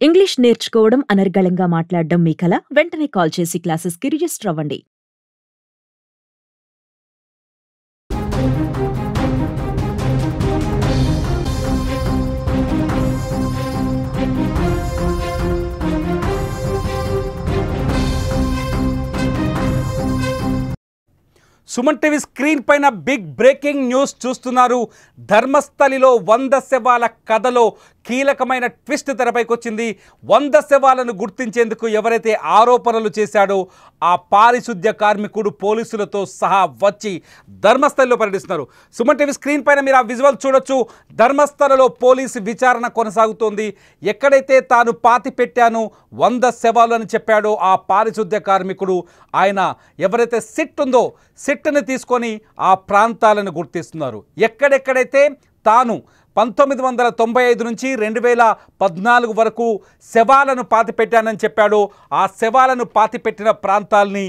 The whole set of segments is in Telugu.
ఇంగ్లీష్ నేర్చుకోవడం అనర్గళంగా మాట్లాడడం మీ కల? వెంటనే కాల్ చేసి క్లాసెస్‌కి రిజిస్టర్ అవ్వండి. సుమన్ టీవీ స్క్రీన్ పైన బిగ్ బ్రేకింగ్ న్యూస్ చూస్తున్నారు. ధర్మస్థలిలో 100 శవాల కథలో కీలకమైన ట్విస్ట్ తెరపైకి వచ్చింది. 100 శవాలను గుర్తించేందుకు ఎవరైతే ఆరోపణలు చేశాడో ఆ పారిశుద్ధ్య కార్మికుడు పోలీసులతో సహా వచ్చి ధర్మస్థలిలో పర్యటిస్తున్నారు. సుమన్ టీవీ స్క్రీన్ పైన మీరు ఆ విజువల్ చూడొచ్చు. ధర్మస్థలలో పోలీసు విచారణ కొనసాగుతోంది. ఎక్కడైతే తాను పాతి పెట్టాను 100 శవాలు అని చెప్పాడో ఆ పారిశుద్ధ్య కార్మికుడు ఆయన ఎవరైతే సిట్ ఉందో సిట్ని తీసుకొని ఆ ప్రాంతాలను గుర్తిస్తున్నారు. ఎక్కడెక్కడైతే తాను 1995 నుంచి 2014 వరకు శవాలను పాతిపెట్టానని చెప్పాడో ఆ శవాలను పాతిపెట్టిన ప్రాంతాలని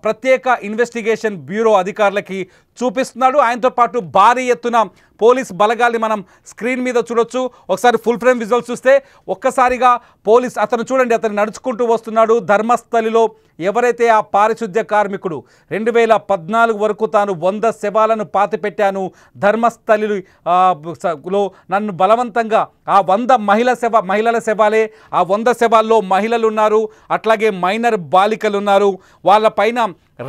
ప్రత్యేక ఇన్వెస్టిగేషన్ బ్యూరో అధికారులకి చూపిస్తున్నాడు. ఆయనతో పాటు భారీ ఎత్తున పోలీస్ బలగాల్ని మనం స్క్రీన్ మీద చూడొచ్చు. ఒకసారి ఫుల్ ఫ్రేమ్ విజువల్స్ చూస్తే ఒక్కసారిగా పోలీస్ అతను చూడండి, అతను నడుచుకుంటూ వస్తున్నాడు. ధర్మస్థలిలో ఎవరైతే ఆ పారిశుద్ధ్య కార్మికుడు 2014 వరకు తాను 100 శవాలను పాతిపెట్టాను, ధర్మస్థలిలో నన్ను బలవంతంగా ఆ 100 మహిళల శవాలే, ఆ 100 శవాల్లో మహిళలు ఉన్నారు, అట్లాగే మైనర్ బాలికలు ఉన్నారు, వాళ్ళపైన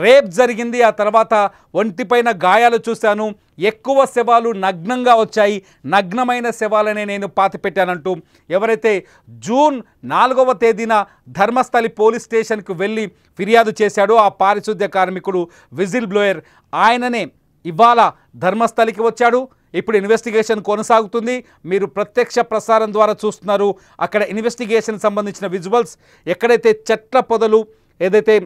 రేప్ జరిగింది, ఆ తర్వాత ఒంటిపైన గాయాలు చూశాను, ఎక్కువ శవాలు నగ్నంగా వచ్చాయి, నగ్నమైన శవాలనే నేను పాతిపెట్టానంటూ ఎవరైతే జూన్ 4వ తేదీన ధర్మస్థలి పోలీస్ స్టేషన్కు వెళ్ళి ఫిర్యాదు చేశాడో ఆ పారిశుద్ధ్య కార్మికుడు విజిల్ బ్లోయర్ ఆయననే ఇవాళ ధర్మస్థలికి వచ్చాడు. ఇప్పుడు ఇన్వెస్టిగేషన్ కొనసాగుతుంది. మీరు ప్రత్యక్ష ప్రసారం ద్వారా చూస్తున్నారు. అక్కడ ఇన్వెస్టిగేషన్ సంబంధించిన విజువల్స్ ఎక్కడైతే చెట్ల పొదలు ఏదైతే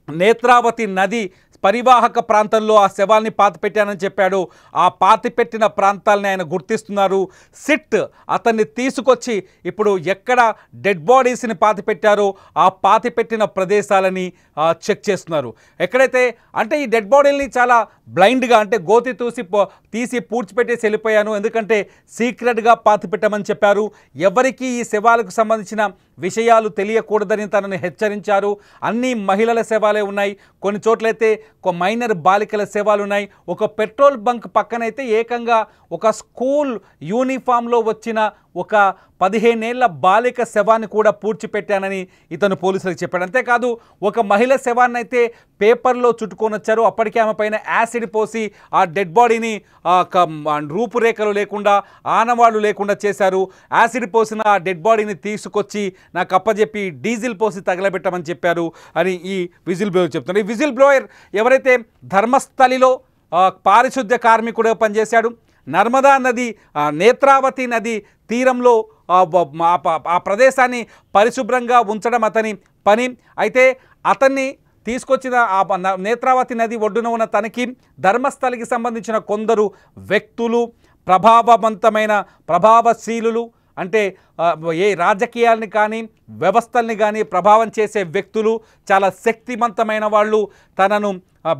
నేత్రావతి నది పరివాహక ప్రాంతంలో ఆ శవాల్ని పాతిపెట్టానని చెప్పాడు ఆ పాతిపెట్టిన ప్రాంతాలని ఆయన గుర్తిస్తున్నారు. సిట్ అతన్ని తీసుకొచ్చి ఇప్పుడు ఎక్కడ డెడ్ బాడీస్ని పాతిపెట్టారో ఆ పాతిపెట్టిన ప్రదేశాలని చెక్ చేస్తున్నారు. ఎక్కడైతే అంటే ఈ డెడ్ బాడీలని చాలా బ్లైండ్గా అంటే గోతి తీసి పూడ్చిపెట్టేసి వెళ్ళిపోయాను, ఎందుకంటే సీక్రెట్గా పాతిపెట్టమని చెప్పారు. ఎవరికి ఈ శవాలకు సంబంధించిన విషయాలు తెలియకూడదని తనను హెచ్చరించారు. అన్ని మహిళల శవాలే ఉన్నాయి, కొన్ని చోట్లయితే మైనర్ బాలికల శవాలు ఉన్నాయి. ఒక పెట్రోల్ బంక్ పక్కనైతే ఏకంగా ఒక స్కూల్ యూనిఫామ్లో వచ్చిన ఒక 15 ఏళ్ల బాలిక శవాన్ని కూడా పూడ్చిపెట్టానని ఇతను పోలీసులకు చెప్పాడు. అంతేకాదు ఒక మహిళ శవాన్ని అయితే పేపర్లో చుట్టుకొని వచ్చారు. అప్పటికే ఆమె పైన యాసిడ్ పోసి ఆ డెడ్ బాడీని రూపురేఖలు లేకుండా ఆనవాళ్ళు లేకుండా చేశారు. యాసిడ్ పోసిన ఆ డెడ్ బాడీని తీసుకొచ్చి నాకు అప్పచెప్పి డీజిల్ పోసి తగలబెట్టమని చెప్పారు అని ఈ విజిల్ బ్లోయర్ చెప్తున్నారు. ఈ విజిల్ బ్లోయర్ ఎవరైతే ధర్మస్థలిలో పారిశుద్ధ్య కార్మికుడు పనిచేశాడు, నర్మదా నది నేత్రావతి నది తీరంలో ఆ ప్రదేశాన్ని పరిశుభ్రంగా ఉంచడం అతని పని. అయితే అతన్ని తీసుకొచ్చిన ఆ నేత్రావతి నది ఒడ్డున ఉన్న తనకి ధర్మస్థలికి సంబంధించిన కొందరు వ్యక్తులు, ప్రభావశీలులు అంటే ఏ రాజకీయాలని కానీ వ్యవస్థల్ని కానీ ప్రభావం చేసే వ్యక్తులు, చాలా శక్తివంతమైన వాళ్ళు తనను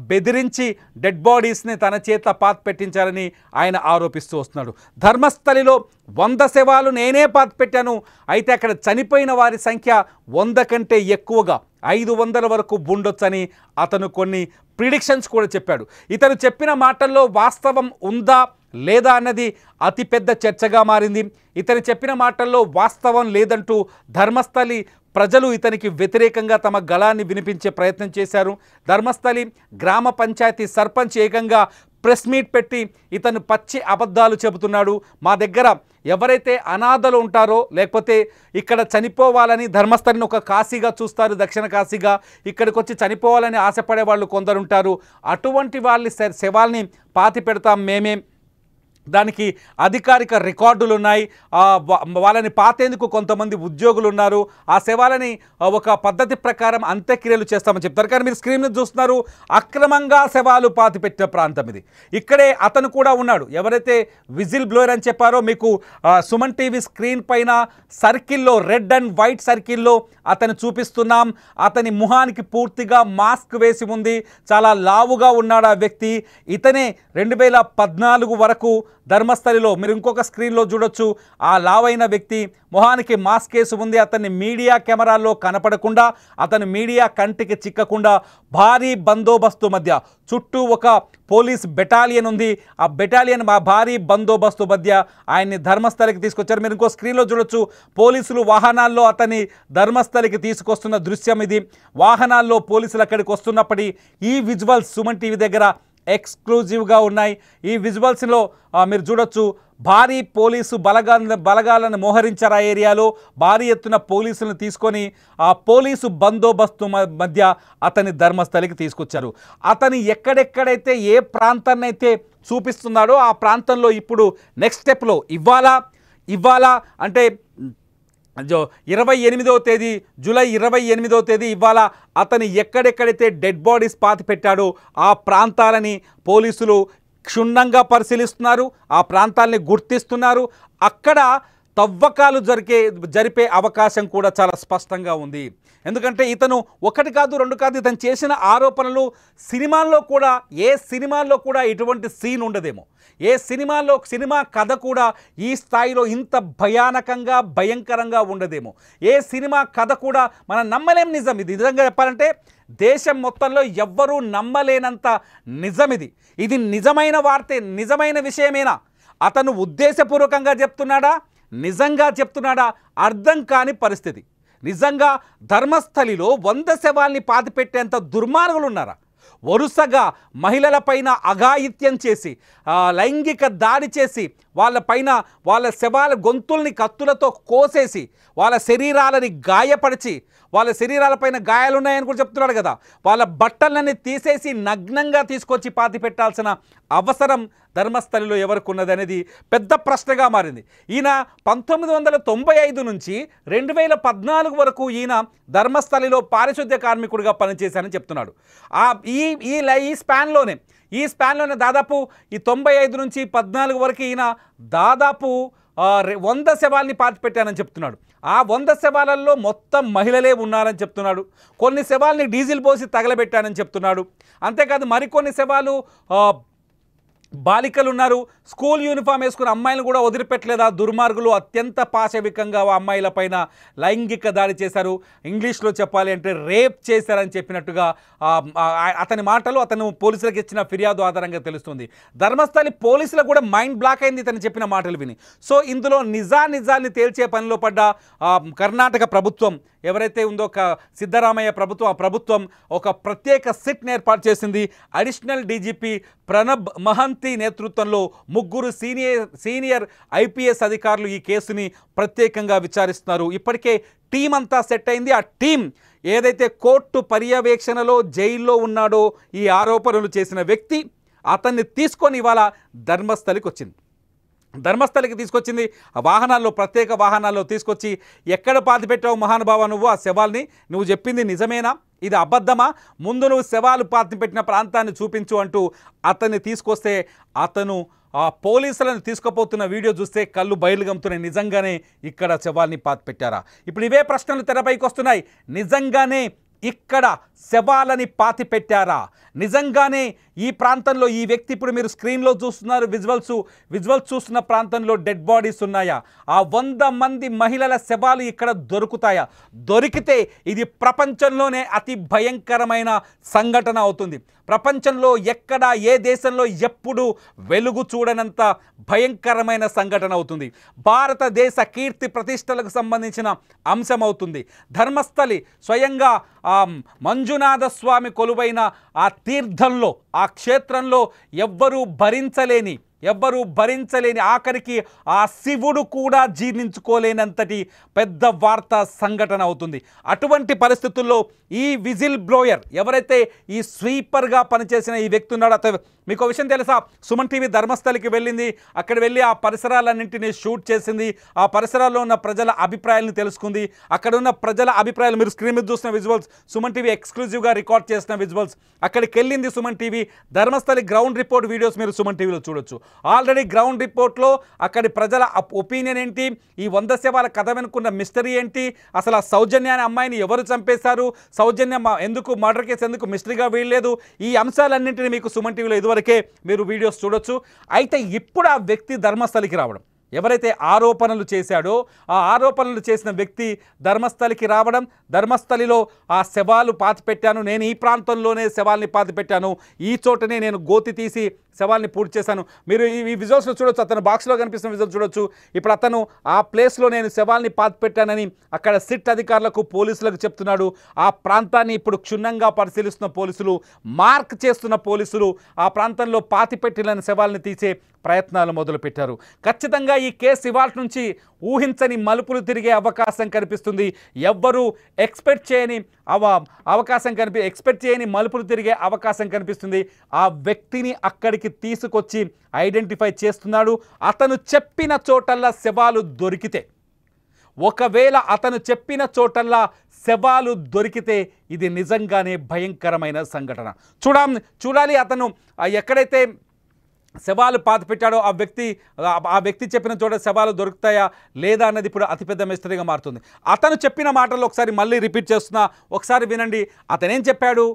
బెదిరించి డెడ్ బాడీస్ని తన చేత పెట్టించారని ఆయన ఆరోపిస్తూ వస్తున్నాడు. ధర్మస్థలిలో 100 శవాలు నేనే పెట్టాను, అయితే అక్కడ చనిపోయిన వారి సంఖ్య 100 కంటే ఎక్కువగా 500 వరకు ఉండొచ్చని అతను కొన్ని ప్రిడిక్షన్స్ కూడా చెప్పాడు. ఇతను చెప్పిన మాటల్లో వాస్తవం ఉందా లేదా అన్నది అతిపెద్ద చర్చగా మారింది. ఇతను చెప్పిన మాటల్లో వాస్తవం లేదంటూ ధర్మస్థలి ప్రజలు ఇతనికి వ్యతిరేకంగా తమ గళాన్ని వినిపించే ప్రయత్నం చేశారు. ధర్మస్థలి గ్రామ పంచాయతీ సర్పంచ్ ఏకంగా ప్రెస్ మీట్ పెట్టి ఇతను పచ్చి అబద్ధాలు చెబుతున్నాడు. మా దగ్గర ఎవరైతే అనాథలు ఉంటారో లేకపోతే ఇక్కడ చనిపోవాలని ధర్మస్థలిని ఒక కాశీగా చూస్తారు, దక్షిణ కాశీగా, ఇక్కడికి వచ్చి చనిపోవాలని ఆశపడే వాళ్ళు కొందరుంటారు, అటువంటి వాళ్ళ శవాల్ని పాతి పెడతాం మేమే, దానికి అధికారిక రికార్డులు ఉన్నాయి, వాళ్ళని పాతేందుకు కొంతమంది ఉద్యోగులు ఉన్నారు, ఆ శవాలని ఒక పద్ధతి ప్రకారం అంత్యక్రియలు చేస్తామని చెప్తారు. కానీ మీరు స్క్రీన్ మీద చూస్తున్నారు, అక్రమంగా శవాలు పాతిపెట్టిన ప్రాంతం ఇది. ఇక్కడే అతను కూడా ఉన్నాడు, ఎవరైతే విజిల్ బ్లోయర్ అని చెప్పారో మీకు సుమన్ టీవీ స్క్రీన్ పైన సర్కిల్లో రెడ్ అండ్ వైట్ సర్కిల్లో అతను చూపిస్తున్నాం. అతని ముఖానికి పూర్తిగా మాస్క్ వేసి ఉంది, చాలా లావుగా ఉన్నాడు ఆ వ్యక్తి. ఇతనే 2014 వరకు ధర్మస్థలిలో మీరు ఇంకొక స్క్రీన్లో చూడొచ్చు. ఆ లావైన వ్యక్తి మొహానికి మాస్క్ వేసి ఉంది. అతన్ని మీడియా కెమెరాల్లో కనపడకుండా, అతని మీడియా కంటికి చిక్కకుండా భారీ బందోబస్తు మధ్య, చుట్టూ ఒక పోలీస్ బెటాలియన్ ఉంది. ఆ బెటాలియన్ భారీ బందోబస్తు మధ్య ఆయన్ని ధర్మస్థలికి తీసుకొచ్చారు. మీరు ఇంకో స్క్రీన్లో చూడొచ్చు. పోలీసులు వాహనాల్లో అతన్ని ధర్మస్థలికి తీసుకొస్తున్న దృశ్యం ఇది. వాహనాల్లో పోలీసులు అక్కడికి వస్తున్నప్పటి ఈ విజువల్స్ సుమన్ టీవీ దగ్గర ఎక్స్క్లూజివ్గా ఉన్నాయి. ఈ విజువల్స్లో మీరు చూడొచ్చు, భారీ పోలీసు బలగాలను మోహరించారు. ఆ ఏరియాలో భారీ ఎత్తున పోలీసులను తీసుకొని ఆ పోలీసు బందోబస్తు మధ్య అతని ధర్మస్థలికి తీసుకొచ్చారు. అతని ఎక్కడెక్కడైతే ఏ ప్రాంతాన్ని అయితే చూపిస్తున్నాడో ఆ ప్రాంతంలో ఇప్పుడు నెక్స్ట్ స్టెప్లో ఇవాళ అంటే 28వ తేదీ, జూలై 28వ తేదీ ఇవాళ అతని ఎక్కడెక్కడైతే డెడ్ బాడీస్ పాతి పెట్టాడో ఆ ప్రాంతాలని పోలీసులు క్షుణ్ణంగా పరిశీలిస్తున్నారు. ఆ ప్రాంతాలని గుర్తిస్తున్నారు. అక్కడ తవ్వకాలు జరిపే అవకాశం కూడా చాలా స్పష్టంగా ఉంది. ఎందుకంటే ఇతను ఒకటి కాదు రెండు కాదు, ఇతను చేసిన ఆరోపణలు ఏ సినిమాల్లో కూడా ఇటువంటి సీన్ ఉండదేమో. సినిమా కథ కూడా ఈ స్థాయిలో ఇంత భయంకరంగా ఉండదేమో. ఏ సినిమా కథ కూడా మనం నమ్మలేం. నిజం ఇది. నిజంగా చెప్పాలంటే దేశం మొత్తంలో ఎవ్వరూ నమ్మలేనంత నిజం ఇది. ఇది నిజమైన వార్తే, నిజమైన విషయమేనా? అతను ఉద్దేశపూర్వకంగా చెప్తున్నాడా, నిజంగా చెప్తున్నాడా అర్థం కాని పరిస్థితి. నిజంగా ధర్మస్థలిలో 100 శవాల్ని పాతిపెట్టేంత దుర్మార్గులు ఉన్నారా? వరుసగా మహిళలపైన అఘాయిత్యం చేసి, లైంగిక దాడి చేసి, వాళ్ళ శవాల గొంతుల్ని కత్తులతో కోసేసి, వాళ్ళ శరీరాలని గాయపరిచి, వాళ్ళ శరీరాలపైన గాయాలున్నాయని కూడా చెప్తున్నాడు కదా, వాళ్ళ బట్టలన్నీ తీసేసి నగ్నంగా తీసుకొచ్చి పాతి పెట్టాల్సిన అవసరం ధర్మస్థలిలో ఎవరికి ఉన్నది అనేది పెద్ద ప్రశ్నగా మారింది. ఈయన 1995 నుంచి 2014 వరకు ఈయన ధర్మస్థలిలో పారిశుద్ధ్య కార్మికుడిగా పనిచేశానని చెప్తున్నాడు. ఈ స్పాన్లోనే దాదాపు ఈ 95 నుంచి 14 వరకు ఈయన దాదాపు 100 శవాల్ని పాతిపెట్టానని చెప్తున్నాడు. ఆ 100 శవాలలో మొత్తం మహిళలే ఉన్నారని చెప్తున్నాడు. కొన్ని శవాల్ని డీజిల్ పోసి తగలబెట్టానని చెప్తున్నాడు. అంతేకాదు మరికొన్ని శవాలు బాలికలు ఉన్నారు. స్కూల్ యూనిఫామ్ వేసుకున్న అమ్మాయిలను కూడా వదిలిపెట్టలేదు. ఆ దుర్మార్గులు అత్యంత పాశవికంగా అమ్మాయిలపైన లైంగిక దాడి చేశారు. ఇంగ్లీష్లో చెప్పాలి అంటే రేప్ చేశారని చెప్పినట్టుగా అతని మాటలు అతను పోలీసులకు ఇచ్చిన ఫిర్యాదు ఆధారంగా తెలుస్తుంది. ధర్మస్థలి పోలీసులకు కూడా మైండ్ బ్లాక్ అయింది ఇతను చెప్పిన మాటలు విని. సో ఇందులో నిజాన్ని తేల్చే పనిలో పడ్డ కర్ణాటక ప్రభుత్వం ఎవరైతే ఉందో సిద్ధరామయ్య ప్రభుత్వం, ఆ ప్రభుత్వం ఒక ప్రత్యేక సిట్ని ఏర్పాటు చేసింది. అడిషనల్ డీజీపీ ప్రణబ్ మహంతి నేతృత్వంలో 3 సీనియర్ ఐపీఎస్ అధికారులు ఈ కేసుని ప్రత్యేకంగా విచారిస్తున్నారు. ఇప్పటికే టీం అంతా సెట్ అయింది. ఆ టీం ఏదైతే కోర్టు పర్యవేక్షణలో జైల్లో ఉన్నాడో ఈ ఆరోపణలు చేసిన వ్యక్తి, అతన్ని తీసుకొని ఇవాళ ధర్మస్థలికి తీసుకొచ్చింది. ఆ వాహనాల్లో, ప్రత్యేక వాహనాల్లో తీసుకొచ్చి ఎక్కడ పాతిపెట్టావు మహానుభావ నువ్వు ఆ శవాల్ని? నువ్వు చెప్పింది నిజమేనా? ఇది అబద్ధమా? ముందు నువ్వు శవాలు పాతిపెట్టిన ప్రాంతాన్ని చూపించు అంటూ అతన్ని తీసుకొస్తే అతను ఆ పోలీసులను తీసుకుపోతున్న వీడియో చూస్తే కళ్ళు బయలు గమ్ముతున్నాయి. నిజంగానే ఇక్కడ శవాల్ని పాతిపెట్టారా? ఇప్పుడు ఇవే ప్రశ్నలు తెరపైకి వస్తున్నాయి. నిజంగానే ఇక్కడ శవాలని పాతిపెట్టారా? నిజంగానే ఈ ప్రాంతంలో ఈ వ్యక్తి, ఇప్పుడు మీరు స్క్రీన్లో చూస్తున్నారు విజువల్స్ చూస్తున్న ప్రాంతంలో డెడ్ బాడీస్ ఉన్నాయా? ఆ 100 మంది మహిళల శవాలు ఇక్కడ దొరుకుతాయా? దొరికితే ఇది ప్రపంచంలోనే అతి భయంకరమైన సంఘటన అవుతుంది. ప్రపంచంలో ఎక్కడ, ఏ దేశంలో ఎప్పుడు వెలుగు చూడనంత భయంకరమైన సంఘటన అవుతుంది. భారతదేశ కీర్తి ప్రతిష్టలకు సంబంధించిన అంశం అవుతుంది. ధర్మస్థలి స్వయంగా మంజునాథ స్వామి కొలువైన ఆ తీర్థంలో, ఆ క్షేత్రంలో ఎవ్వరూ భరించలేని ఆఖరికి ఆ శివుడు కూడా జీర్ణించుకోలేనంతటి పెద్ద వార్తా సంఘటన అవుతుంది. అటువంటి పరిస్థితుల్లో ఈ విజిల్ బ్లోయర్ ఎవరైతే ఈ స్వీపర్గా పనిచేసిన ఈ వ్యక్తి ఉన్నాడో, మీకు విషయం తెలుసా? సుమన్ టీవీ ధర్మస్థలికి వెళ్ళింది. అక్కడ వెళ్ళి ఆ పరిసరాలన్నింటినీ షూట్ చేసింది. ఆ పరిసరాల్లో ఉన్న ప్రజల అభిప్రాయాలను తెలుసుకుంది. అక్కడ ఉన్న ప్రజల అభిప్రాయాలు మీరు స్క్రీన్ మీద చూసిన విజువల్స్, సుమన్ టీవీ ఎక్స్క్లూజివ్గా రికార్డ్ చేసిన విజువల్స్. అక్కడికి వెళ్ళింది Suman TV. Dharmasthali ground report videos మీరు సుమన్ టీవీలో చూడొచ్చు. ఆల్రెడీ గ్రౌండ్ రిపోర్ట్లో అక్కడి ప్రజల ఒపీనియన్ ఏంటి, ఈ 100 శవాల కథ వెనుకున్న మిస్టరీ ఏంటి, అసలు ఆ సౌజన్య అనే అమ్మాయిని ఎవరు చంపేశారు, సౌజన్య ఎందుకు మర్డర్ కేసు ఎందుకు మిస్టరీగా వీయలేదు, ఈ అంశాలన్నింటినీ మీకు సుమన్ టీవీలో ఇదివరకే మీరు వీడియోస్ చూడొచ్చు. అయితే ఇప్పుడు ఆ వ్యక్తి ధర్మస్థలికి రావడం, ఎవరైతే ఆరోపణలు చేశాడో ఆ ఆరోపణలు చేసిన వ్యక్తి ధర్మస్థలికి రావడం, ధర్మస్థలిలో ఆ శవాలు పాతిపెట్టాను, నేను ఈ ప్రాంతంలోనే శవాల్ని పాతిపెట్టాను, ఈ చోటనే నేను గోతి తీసి శవాల్ని పూర్తి చేశాను. మీరు ఈ విజువల్స్లో చూడొచ్చు, అతను బాక్స్లో కనిపిస్తున్న విజువల్ చూడొచ్చు. ఇప్పుడు అతను ఆ ప్లేస్లో నేను శవాల్ని పాతిపెట్టానని అక్కడ సిట్ అధికారులకు పోలీసులకు చెప్తున్నాడు. ఆ ప్రాంతాన్ని ఇప్పుడు క్షుణ్ణంగా పరిశీలిస్తున్న పోలీసులు, మార్క్ చేస్తున్న పోలీసులు ఆ ప్రాంతంలో పాతిపెట్టిన శవాల్ని తీసే ప్రయత్నాలు మొదలుపెట్టారు. ఖచ్చితంగా ఈ కేసు ఇవాళ నుంచి ఊహించని మలుపులు తిరిగే అవకాశం కనిపిస్తుంది. ఎవ్వరూ ఎక్స్పెక్ట్ చేయని మలుపులు తిరిగే అవకాశం కనిపిస్తుంది. ఆ వ్యక్తిని అక్కడికి తీసుకొచ్చి ఐడెంటిఫై చేస్తున్నాడు. అతను చెప్పిన చోటల్లా శవాలు దొరికితే, ఒకవేళ అతను చెప్పిన చోటల్లా శవాలు దొరికితే ఇది నిజంగానే భయంకరమైన సంఘటన. చూడాలి అతను ఎక్కడైతే శవాలు పాతిపెట్టాడో ఆ వ్యక్తి చెప్పిన చోట శవాలు దొరుకుతాయా లేదా అన్నది ఇప్పుడు అతిపెద్ద మిస్టరీగా మారుతుంది. అతను చెప్పిన మాటలు ఒకసారి మళ్ళీ రిపీట్ చేస్తున్నా, ఒకసారి వినండి. అతనేం చెప్పాడు?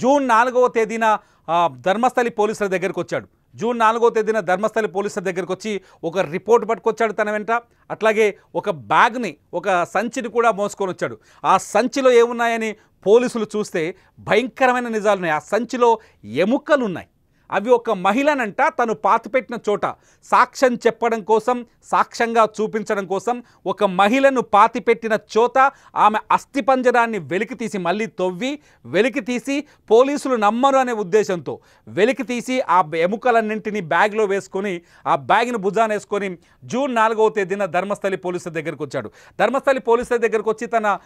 జూన్ 4వ తేదీన ధర్మస్థలి పోలీసుల దగ్గరికి వచ్చాడు. జూన్ 4వ తేదీన ధర్మస్థలి పోలీసుల దగ్గరికి వచ్చి ఒక రిపోర్ట్ పట్టుకొచ్చాడు తన వెంట. అట్లాగే ఒక బ్యాగ్ని, ఒక సంచిని కూడా మోసుకొని వచ్చాడు. ఆ సంచిలో ఏమున్నాయని పోలీసులు చూస్తే భయంకరమైన నిజాలున్నాయి. ఆ సంచిలో ఎముకలు ఉన్నాయి. అవి ఒక మహిళనంట తను పాతిపెట్టిన చోట సాక్ష్యం చెప్పడం కోసం, సాక్ష్యంగా చూపించడం కోసం ఒక మహిళను పాతిపెట్టిన చోట ఆమె అస్థిపంజరాన్ని వెలికితీసి, మళ్ళీ తవ్వి వెలికితీసి, పోలీసులు నమ్మరు అనే ఉద్దేశంతో వెలికితీసి ఆ ఎముకలన్నింటినీ బ్యాగ్లో వేసుకొని, ఆ బ్యాగ్ని భుజాన వేసుకొని జూన్ 4వ తేదీన ధర్మస్థలి పోలీసుల దగ్గరికి వచ్చాడు. ధర్మస్థలి పోలీసుల దగ్గరికి వచ్చి తన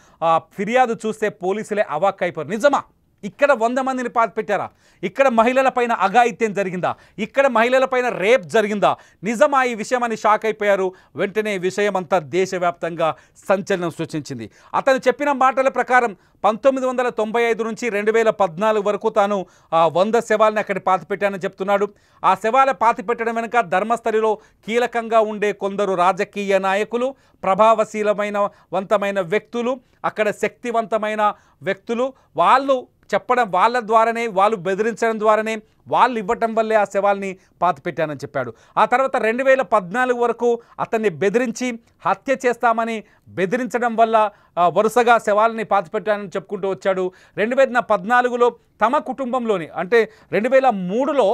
ఫిర్యాదు చూస్తే పోలీసులే అవాక్కైపోయారు. నిజమా? ఇక్కడ 100 మందిని పాతిపెట్టారా? ఇక్కడ మహిళలపైన అఘాయిత్యం జరిగిందా? ఇక్కడ మహిళలపైన రేప్ జరిగిందా? నిజమా ఈ విషయం అని షాక్ అయిపోయారు. వెంటనే ఈ విషయం అంతా దేశవ్యాప్తంగా సంచలనం సృష్టించింది. అతను చెప్పిన మాటల ప్రకారం 1995 నుంచి 2014 వరకు తాను 100 శవాలని అక్కడ పాతిపెట్టానని చెప్తున్నాడు. ఆ శవాల పాతిపెట్టడం వెనుక ధర్మస్థలిలో కీలకంగా ఉండే కొందరు రాజకీయ నాయకులు, ప్రభావశీలమైన వ్యక్తులు, అక్కడ శక్తివంతమైన వ్యక్తులు, వాళ్ళ ద్వారానే, వాళ్ళు బెదిరించడం ద్వారానే, వాళ్ళు ఇవ్వటం వల్లే ఆ శవాల్ని పాతిపెట్టానని చెప్పాడు. ఆ తర్వాత 2014 వరకు అతన్ని బెదిరించి హత్య చేస్తామని బెదిరించడం వల్ల వరుసగా శవాలని పాతిపెట్టానని చెప్పుకుంటూ వచ్చాడు. 2014లో తమ కుటుంబంలోని, అంటే 2003లో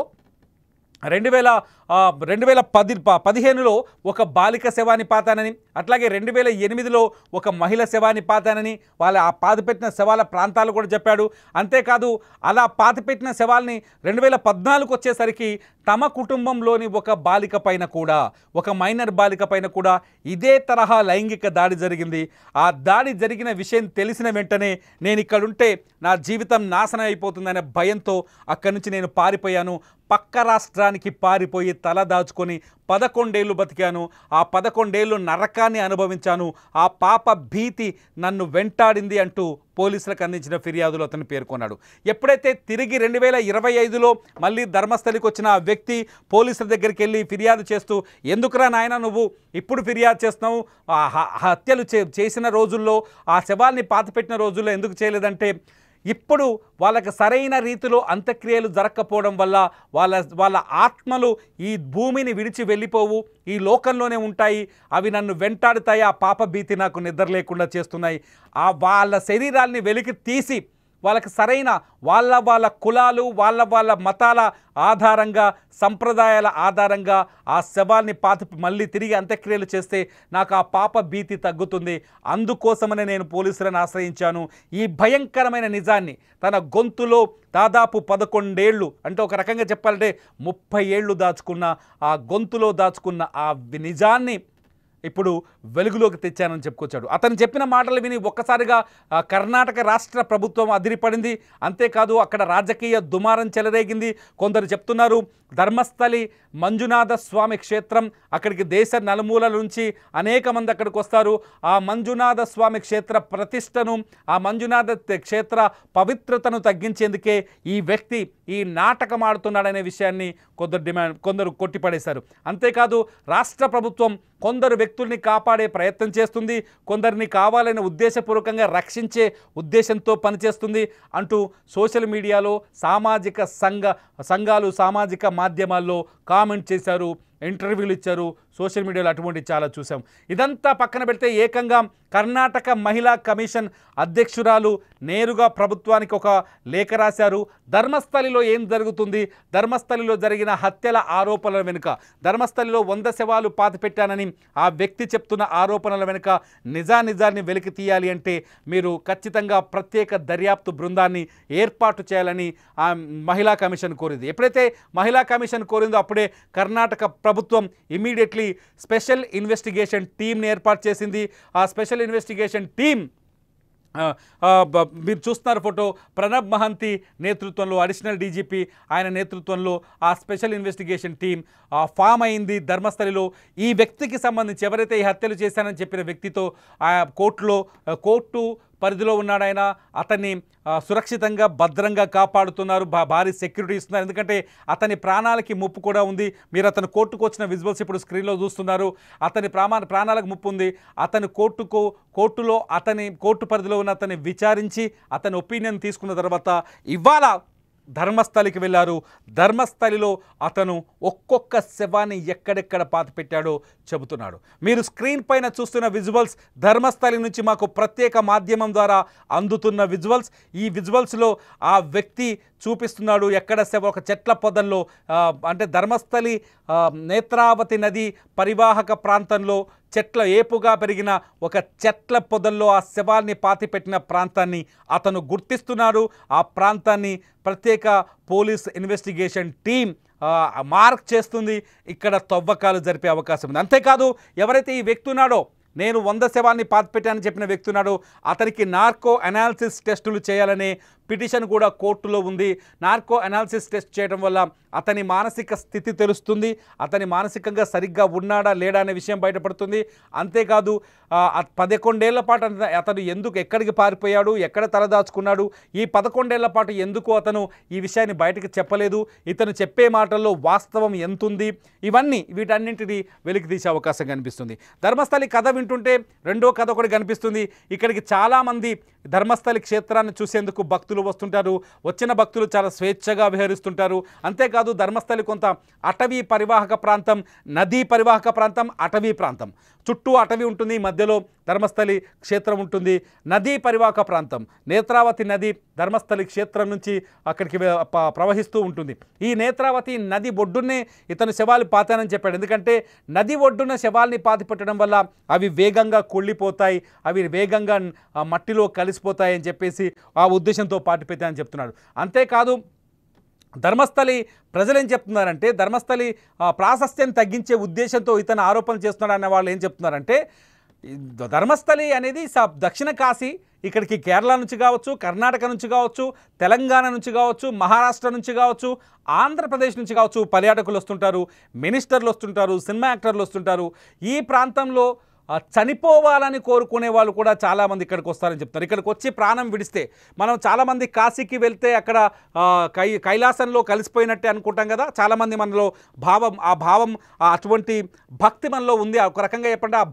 2015లో ఒక బాలిక శవాన్ని పాతానని, అట్లాగే 2008లో ఒక మహిళ శవాన్ని పాతానని, వాళ్ళ ఆ పాతిపెట్టిన శవాల ప్రాంతాలు కూడా చెప్పాడు. అంతేకాదు అలా పాతిపెట్టిన శవాల్ని 2014కు వచ్చేసరికి తమ కుటుంబంలోని ఒక బాలిక పైన కూడా, ఒక మైనర్ బాలిక పైన కూడా ఇదే తరహా లైంగిక దాడి జరిగింది. ఆ దాడి జరిగిన విషయం తెలిసిన వెంటనే నేను ఇక్కడుంటే నా జీవితం నాశనం అయిపోతుందనే భయంతో అక్కడి నుంచి నేను పారిపోయాను. పక్క రాష్ట్రానికి పారిపోయి తల దాచుకొని 11 ఏళ్ళు బతికాను. ఆ 11 ఏళ్ళు నరకాన్ని అనుభవించాను. ఆ పాప భీతి నన్ను వెంటాడింది అంటూ పోలీసులకు అందించిన ఫిర్యాదులో అతను పేర్కొన్నాడు. ఎప్పుడైతే తిరిగి 2025లో మళ్ళీ ధర్మస్థలికి వచ్చిన ఆ వ్యక్తి పోలీసుల దగ్గరికి వెళ్ళి ఫిర్యాదు చేస్తూ, ఎందుకురా నాయన నువ్వు ఇప్పుడు ఫిర్యాదు చేస్తున్నావు, హత్యలు చేసిన రోజుల్లో, ఆ శవాల్ని పాతిపెట్టిన రోజుల్లో ఎందుకు చేయలేదంటే, ఇప్పుడు వాళ్ళకి సరైన రీతిలో అంత్యక్రియలు జరగకపోవడం వల్ల వాళ్ళ ఆత్మలు ఈ భూమిని విడిచి వెళ్ళిపోవు, ఈ లోకంలోనే ఉంటాయి, అవి నన్ను వెంటాడుతాయి, ఆ పాప భీతి నాకు నిద్ర లేకుండా చేస్తున్నాయి. వాళ్ళ శరీరాల్ని వెలికి తీసి వాళ్ళకి సరైన వాళ్ళ కులాలు, వాళ్ళ మతాల ఆధారంగా, సంప్రదాయాల ఆధారంగా ఆ శవాల్ని మళ్ళీ తిరిగి అంత్యక్రియలు చేస్తే నాకు ఆ పాప భీతి తగ్గుతుంది. అందుకోసమనే నేను పోలీసులను ఆశ్రయించాను. ఈ భయంకరమైన నిజాన్ని తన గొంతులో దాదాపు 11 ఏళ్ళు, అంటే ఒక రకంగా చెప్పాలంటే 30 ఏళ్ళు దాచుకున్న, ఆ గొంతులో దాచుకున్న ఆ నిజాన్ని ఇప్పుడు వెలుగులోకి తెచ్చానని చెప్పుకొచ్చాడు. అతను చెప్పిన మాటలు విని ఒక్కసారిగా కర్ణాటక రాష్ట్ర ప్రభుత్వం అదిరిపడింది. అంతేకాదు అక్కడ రాజకీయ దుమారం చెలరేగింది. కొందరు చెప్తున్నారు ధర్మస్థలి మంజునాథ స్వామి క్షేత్రం, అక్కడికి దేశ నలుమూలల నుంచి అనేక మంది అక్కడికి వస్తారు. ఆ మంజునాథ స్వామి క్షేత్ర ప్రతిష్టను, ఆ మంజునాథ క్షేత్ర పవిత్రతను తగ్గించేందుకే ఈ వ్యక్తి ఈ నాటకం ఆడుతున్నాడనే విషయాన్ని కొందరు కొట్టిపడేశారు. అంతేకాదు రాష్ట్ర ప్రభుత్వం కొందరు వ్యక్తుల్ని కాపాడే ప్రయత్నం చేస్తుంది, కొందరిని కావాలని ఉద్దేశపూర్వకంగా రక్షించే ఉద్దేశంతో పనిచేస్తుంది అంటూ సోషల్ మీడియాలో సంఘాలు సామాజిక మాధ్యమాల్లో కామెంట్ చేశారు, ఇంటర్వ్యూలు ఇచ్చారు. సోషల్ మీడియాలో అటువంటి చాలా చూసాం. ఇదంతా పక్కన పెడితే ఏకంగా కర్ణాటక మహిళా కమిషన్ అధ్యక్షురాలు నేరుగా ప్రభుత్వానికి ఒక లేఖ రాశారు. ధర్మస్థలిలో ఏం జరుగుతుంది, ధర్మస్థలిలో జరిగిన హత్యల ఆరోపణల వెనుక, ధర్మస్థలిలో 100 శవాలు పాతిపెట్టానని ఆ వ్యక్తి చెప్తున్న ఆరోపణల వెనుక నిజాన్ని వెలికి తీయాలి అంటే మీరు ఖచ్చితంగా ప్రత్యేక దర్యాప్తు బృందాన్ని ఏర్పాటు చేయాలని ఆ మహిళా కమిషన్ కోరింది. ఎప్పుడైతే మహిళా కమిషన్ కోరిందో అప్పుడే కర్ణాటక ప్రభుత్వం ఇమీడియట్లీ స్పెషల్ ఇన్వెస్టిగేషన్ టీంని ఏర్పాటు చేసింది. ఆ స్పెషల్ ఇన్వెస్టిగేషన్ టీం మీరు చూస్తున్నారు ఫోటో, ప్రణబ్ మహంతి నేతృత్వంలో, అడిషనల్ డీజీపీ ఆయన నేతృత్వంలో ఆ స్పెషల్ ఇన్వెస్టిగేషన్ టీం ఫామ్ అయింది ధర్మస్థలిలో. ఈ వ్యక్తికి సంబంధించి ఎవరైతే ఈ హత్యలు చేశానని చెప్పిన వ్యక్తితో ఆ కోర్టు పరిధిలో ఉన్నాడు ఆయన, అతన్ని సురక్షితంగా భద్రంగా కాపాడుతున్నారు, భారీ సెక్యూరిటీ ఇస్తున్నారు. ఎందుకంటే అతని ప్రాణాలకి ముప్పు కూడా ఉంది. మీరు అతను కోర్టుకు వచ్చిన విజువల్స్ ఇప్పుడు స్క్రీన్లో చూస్తున్నారు. అతని ప్రాణాలకు ముప్పు ఉంది. అతని కోర్టులో కోర్టు పరిధిలో ఉన్న అతన్ని విచారించి అతని ఒపీనియన్ తీసుకున్న తర్వాత ఇవాళ ధర్మస్థలికి వెళ్ళారు. ధర్మస్థలిలో అతను ఒక్కొక్క శవాన్ని ఎక్కడెక్కడ పాతిపెట్టాడో చెబుతున్నాడు. మీరు స్క్రీన్ పైన చూస్తున్న విజువల్స్ ధర్మస్థలి నుంచి మాకు ప్రత్యేక మాధ్యమం ద్వారా అందుతున్న విజువల్స్. ఈ విజువల్స్లో ఆ వ్యక్తి చూపిస్తున్నాడు ఎక్కడ శవ, ఒక చెట్ల పొదల్లో, అంటే ధర్మస్థలి నేత్రావతి నది పరివాహక ప్రాంతంలో చెట్ల ఏపుగా పెరిగిన ఒక చెట్ల పొదల్లో ఆ శవాల్ని పాతిపెట్టిన ప్రాంతాన్ని అతను గుర్తిస్తున్నాడు. ఆ ప్రాంతాన్ని ప్రత్యేక పోలీస్ ఇన్వెస్టిగేషన్ టీం మార్క్ చేస్తుంది. ఇక్కడ తవ్వకాలు జరిపే అవకాశం ఉంది. అంతేకాదు ఎవరైతే ఈ వ్యక్తి ఉన్నాడో, నేను 100 శవాల్ని పాతిపెట్టానని చెప్పిన వ్యక్తి ఉన్నాడో, అతనికి నార్కో అనాలిసిస్ టెస్టులు చేయాలనే పిటిషన్ కూడా కోర్టులో ఉంది. నార్కో అనాలిసిస్ టెస్ట్ చేయడం వల్ల అతని మానసిక స్థితి తెలుస్తుంది, అతని మానసికంగా సరిగ్గా ఉన్నాడా లేడా అనే విషయం బయటపడుతుంది. అంతేకాదు 11 ఏళ్ల పాటు అతను ఎక్కడికి పారిపోయాడు, ఎక్కడ తలదాచుకున్నాడు, ఈ 11 ఏళ్ల పాటు ఎందుకు అతను ఈ విషయాన్ని బయటకు చెప్పలేదు, ఇతను చెప్పే మాటల్లో వాస్తవం ఎంతుంది, వీటన్నింటినీ వెలికి తీసే అవకాశం కనిపిస్తుంది. ధర్మస్థలి కథ వింటుంటే రెండో కథ ఒకటి కనిపిస్తుంది. ఇక్కడికి చాలామంది ధర్మస్థలి క్షేత్రాన్ని చూసేందుకు భక్తులు వస్తుంటారు. వచ్చిన భక్తులు చాలా స్వేచ్ఛగా విహరిస్తుంటారు. అంతేకాదు ధర్మస్థలి కొంత అటవీ పరివాహక ప్రాంతం, నదీ పరివాహక ప్రాంతం, అటవీ ప్రాంతం, చుట్టూ అటవీ ఉంటుంది, మధ్యలో ధర్మస్థలి క్షేత్రం ఉంటుంది. నదీ పరివాహక ప్రాంతం, నేత్రావతి నది ధర్మస్థలి క్షేత్రం నుంచి అక్కడికి ప్రవహిస్తూ ఉంటుంది. ఈ నేత్రావతి నది ఒడ్డునే ఇతను శవాలు పాతానని చెప్పాడు. ఎందుకంటే నది ఒడ్డున శవాల్ని పాతిపెట్టడం వల్ల అవి వేగంగా కుళ్ళిపోతాయి, అవి వేగంగా మట్టిలో కలిసిపోతాయి అని చెప్పేసి ఆ ఉద్దేశంతో పాతిపెట్టానని చెప్తున్నాడు. అంతేకాదు ధర్మస్థలి ప్రజలు ఏం చెప్తున్నారంటే, ధర్మస్థలి ప్రాశస్త్యాన్ని తగ్గించే ఉద్దేశంతో ఇతను ఆరోపణలు చేస్తున్నాడు అన్న వాళ్ళు ఏం చెప్తున్నారంటే, ధర్మస్థలి అనేది దక్షిణ కాశీ, ఇక్కడికి కేరళ నుంచి కావచ్చు, కర్ణాటక నుంచి కావచ్చు, తెలంగాణ నుంచి కావచ్చు, మహారాష్ట్ర నుంచి కావచ్చు, ఆంధ్రప్రదేశ్ నుంచి కావచ్చు పర్యాటకులు వస్తుంటారు, మినిస్టర్లు వస్తుంటారు, సినిమా యాక్టర్లు వస్తుంటారు. ఈ ప్రాంతంలో చనిపోవాలని కోరుకునే వాళ్ళు కూడా చాలామంది ఇక్కడికి వస్తారని చెప్తారు. ఇక్కడికి వచ్చి ప్రాణం విడిస్తే, మనం చాలామంది కాశీకి వెళ్తే అక్కడ కైలాసంలో కలిసిపోయినట్టే అనుకుంటాం కదా, చాలామంది మనలో ఆ భావం అటువంటి భక్తి మనలో ఉంది. ఒక రకంగా చెప్పండి, ఆ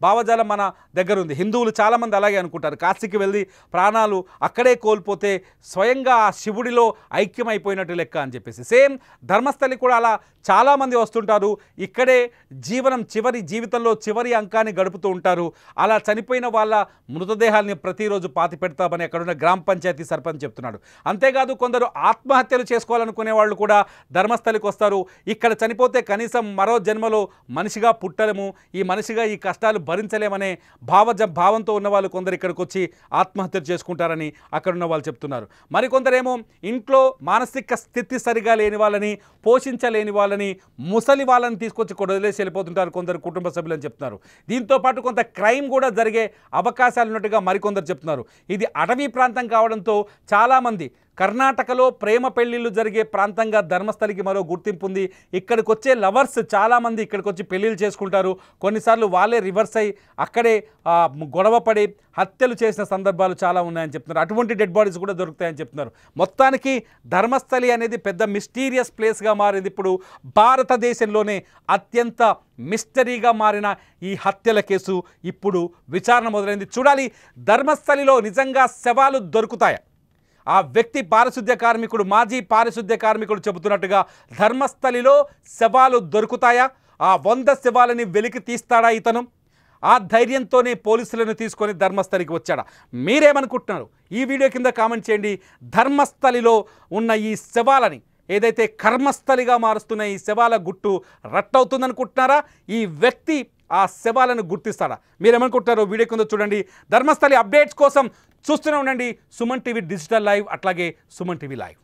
భావజాలం మన దగ్గర ఉంది. హిందువులు చాలామంది అలాగే అనుకుంటారు. కాశీకి వెళ్ళి ప్రాణాలు అక్కడే కోల్పోతే స్వయంగా ఆ శివుడిలో ఐక్యమైపోయినట్టు లెక్క అని చెప్పేసి. సేమ్ ధర్మస్థలి కూడా అలా చాలామంది వస్తుంటారు. ఇక్కడే జీవితంలో చివరి అంకాన్ని గడుపుతూ ఉంటారు. అలా చనిపోయిన వాళ్ళ మృతదేహాల్ని ప్రతిరోజు పాతి పెడతామని అక్కడున్న గ్రామ పంచాయతీ సర్పంచ్ చెప్తున్నాడు. అంతేకాదు కొందరు ఆత్మహత్యలు చేసుకోవాలనుకునే వాళ్ళు కూడా ధర్మస్థలికి వస్తారు. ఇక్కడ చనిపోతే కనీసం మరో జన్మలో మనిషిగా పుట్టలేము, ఈ మనిషిగా ఈ కష్టాలు భరించలేమనే భావంతో ఉన్న వాళ్ళు కొందరు ఇక్కడికి వచ్చి ఆత్మహత్యలు చేసుకుంటారని అక్కడున్న వాళ్ళు చెప్తున్నారు. మరికొందరేమో ఇంట్లో మానసిక స్థితి సరిగా లేని వాళ్ళని, పోషించలేని వాళ్ళని, ముసలి వాళ్ళని తీసుకొచ్చి వదిలేసి వెళ్ళిపోతుంటారు కొందరు కుటుంబ సభ్యులని చెప్తున్నారు. దీంతో పాటు కొంత క్రైమ్ కూడా జరిగే అవకాశాలు ఉన్నట్టుగా మరికొందరు చెప్తున్నారు. ఇది అటవీ ప్రాంతం కావడంతో చాలామంది కర్ణాటకలో ప్రేమ పెళ్లిళ్ళు జరిగే ప్రాంతంగా ధర్మస్థలికి మరో గుర్తింపు ఉంది. ఇక్కడికి వచ్చే లవర్స్ చాలామంది ఇక్కడికి వచ్చి పెళ్లిళ్ళు చేసుకుంటారు. కొన్నిసార్లు వాళ్ళే రివర్స్ అయ్యి అక్కడే గొడవ పడి హత్యలు చేసిన సందర్భాలు చాలా ఉన్నాయని చెప్తున్నారు. అటువంటి డెడ్ బాడీస్ కూడా దొరుకుతాయని చెప్తున్నారు. మొత్తానికి ధర్మస్థలి అనేది పెద్ద మిస్టీరియస్ ప్లేస్గా మారింది. ఇప్పుడు భారతదేశంలోనే అత్యంత మిస్టరీగా మారిన ఈ హత్యల కేసు ఇప్పుడు విచారణ మొదలైంది. చూడాలి ధర్మస్థలిలో నిజంగా శవాలు దొరుకుతాయా? ఆ వ్యక్తి పారిశుద్ధ్య కార్మికుడు, మాజీ పారిశుద్ధ్య కార్మికుడు చెబుతున్నట్టుగా ధర్మస్థలిలో శవాలు దొరుకుతాయా? ఆ 100 శవాలని వెలికి తీస్తాడా ఇతను? ఆ ధైర్యంతోనే పోలీసులను తీసుకొని ధర్మస్థలికి వచ్చాడా? మీరేమనుకుంటున్నారు? ఈ వీడియో కింద కామెంట్ చేయండి. ధర్మస్థలిలో ఉన్న ఈ శవాలని ఏదైతే కర్మస్థలిగా మారుస్తున్న ఈ శవాల గుట్టు రట్టవుతుందనుకుంటున్నారా? ఈ వ్యక్తి ఆ శవాలను గుర్తిస్తాడా? మీరేమనుకుంటున్నారో వీడియో కింద చూడండి. ధర్మస్థలి అప్డేట్స్ కోసం చూస్తూనే ఉండండి సుమన్ టీవీ డిజిటల్ లైవ్, అట్లాగే సుమన్ టీవీ లైవ్.